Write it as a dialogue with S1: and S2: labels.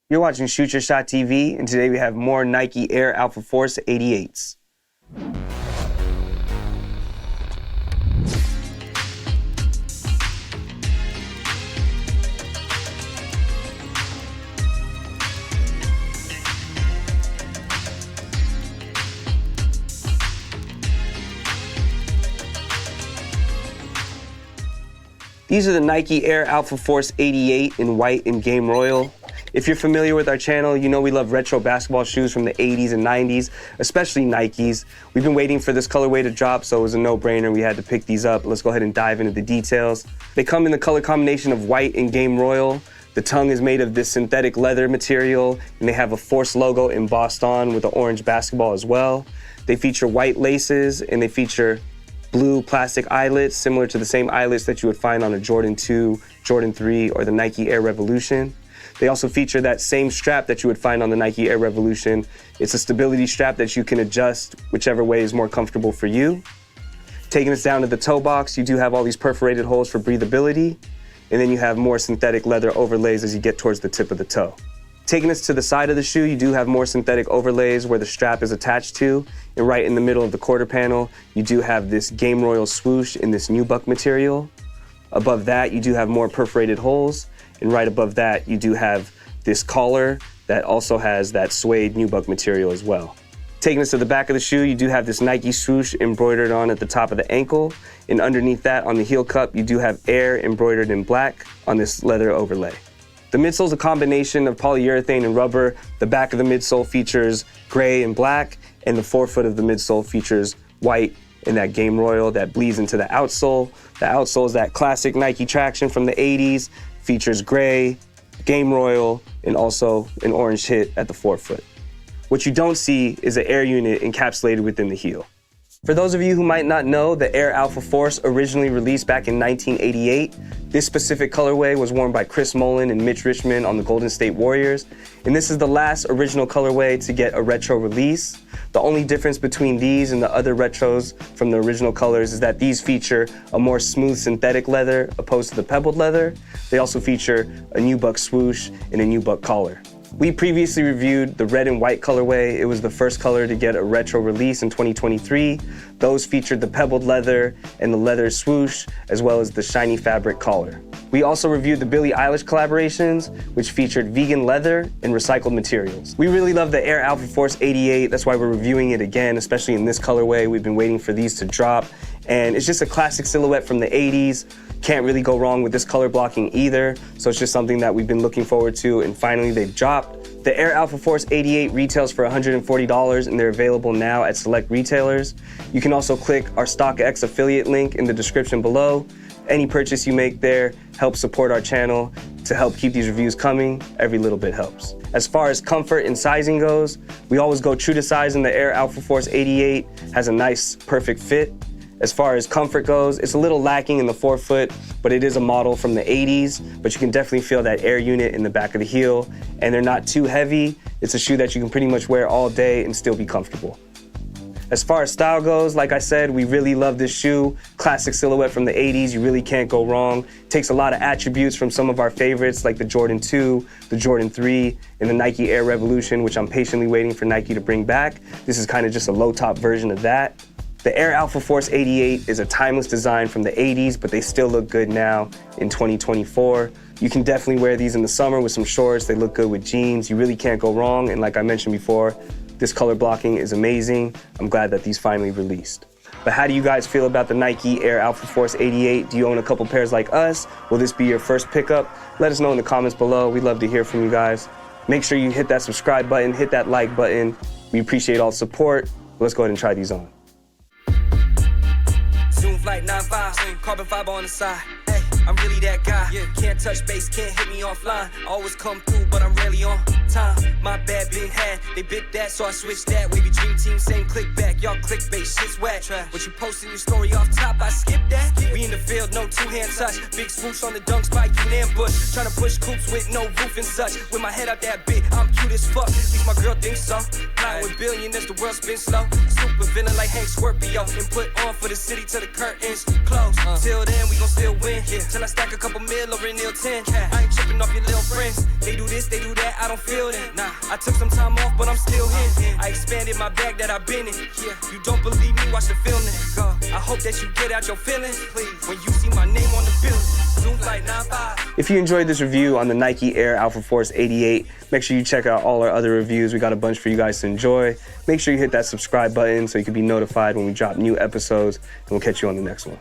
S1: You're watching Shoot Your Shot TV, and today we have more Nike Air Alpha Force 88s. These are the Nike Air Alpha Force 88 in white and game royal. If you're familiar with our channel, you know we love retro basketball shoes from the 80s and 90s, especially Nikes. We've been waiting for this colorway to drop, so it was a no-brainer. We had to pick these up. Let's go ahead and dive into the details. They come in the color combination of white and game royal. The tongue is made of this synthetic leather material, and they have a Force logo embossed on with the orange basketball as well. They feature white laces, and they feature blue plastic eyelets, similar to the same eyelets that you would find on a Jordan 2, Jordan 3, or the Nike Air Revolution. They also feature that same strap that you would find on the Nike Air Revolution. It's a stability strap that you can adjust whichever way is more comfortable for you. Taking us down to the toe box, you do have all these perforated holes for breathability, and then you have more synthetic leather overlays as you get towards the tip of the toe. Taking us to the side of the shoe, you do have more synthetic overlays where the strap is attached to, and right in the middle of the quarter panel, you do have this game royal swoosh in this nubuck material. Above that, you do have more perforated holes, and right above that, you do have this collar that also has that suede nubuck material as well. Taking us to the back of the shoe, you do have this Nike swoosh embroidered on at the top of the ankle, and underneath that on the heel cup, you do have Air embroidered in black on this leather overlay. The midsole is a combination of polyurethane and rubber. The back of the midsole features gray and black, and the forefoot of the midsole features white and that game royal that bleeds into the outsole. The outsole is that classic Nike traction from the 80s, features gray, game royal, and also an orange hit at the forefoot. What you don't see is an air unit encapsulated within the heel. For those of you who might not know, the Air Alpha Force originally released back in 1988. This specific colorway was worn by Chris Mullin and Mitch Richmond on the Golden State Warriors, and this is the last original colorway to get a retro release. The only difference between these and the other retros from the original colors is that these feature a more smooth synthetic leather opposed to the pebbled leather. They also feature a nubuck swoosh and a nubuck collar. We previously reviewed the red and white colorway. It was the first color to get a retro release in 2023. Those featured the pebbled leather and the leather swoosh, as well as the shiny fabric collar. We also reviewed the Billie Eilish collaborations, which featured vegan leather and recycled materials. We really love the Air Alpha Force 88. That's why we're reviewing it again, especially in this colorway. We've been waiting for these to drop, and it's just a classic silhouette from the 80s. Can't really go wrong with this color blocking either, so it's just something that we've been looking forward to, and finally they've dropped. The Air Alpha Force 88 retails for $140, and they're available now at select retailers. You can also click our StockX affiliate link in the description below. Any purchase you make there helps support our channel to help keep these reviews coming. Every little bit helps. As far as comfort and sizing goes, we always go true to size, and the Air Alpha Force 88 has a nice, perfect fit. As far as comfort goes, it's a little lacking in the forefoot, but it is a model from the 80s, but you can definitely feel that air unit in the back of the heel, and they're not too heavy. It's a shoe that you can pretty much wear all day and still be comfortable. As far as style goes, like I said, we really love this shoe. Classic silhouette from the 80s, you really can't go wrong. Takes a lot of attributes from some of our favorites like the Jordan 2, the Jordan 3, and the Nike Air Revolution, which I'm patiently waiting for Nike to bring back. This is kind of just a low top version of that. The Air Alpha Force 88 is a timeless design from the 80s, but they still look good now in 2024. You can definitely wear these in the summer with some shorts. They look good with jeans. You really can't go wrong. And like I mentioned before, this color blocking is amazing. I'm glad that these finally released. But how do you guys feel about the Nike Air Alpha Force 88? Do you own a couple pairs like us? Will this be your first pickup? Let us know in the comments below. We'd love to hear from you guys. Make sure you hit that subscribe button, hit that like button. We appreciate all the support. Let's go ahead and try these on.
S2: Zoom flight 95, carbon fiber on the side. Hey, I'm really that guy. Yeah. Can't touch base, can't hit me offline. Always come through, but I'm rarely on time. My bad, big hat. They bit that, so I switched that. Wavy dream team, same click back. Y'all clickbait, shit's whack. What you posting your story off top, I skip that. We in the field, no two-hand touch. Big swoosh on the dunk spike and ambush. Tryna push coops with no roof and such. With my head out that bit, I'm cute as fuck. At least my girl thinks so. Flying with billionaires, the world's been slow. Super villain like Hank Scorpio. And put on for the city till the curtains close. Till then, we gon' still win. till I stack a couple mil over in 10. I ain't tripping off your little friends. They do this, they do that, I don't feel that. Nah, I took some time off, but I'm still here. I expanded my bag that I've been in. Yeah, you don't believe me, watch the film then. I hope that you get out your feelings, please, when you see my name on the building. Zoom flight 95.
S1: If you enjoyed this review on the Nike Air Alpha Force 88, make sure you check out all our other reviews. We got a bunch for you guys to enjoy. Make sure you hit that subscribe button so you can be notified when we drop new episodes, and we'll catch you on the next one.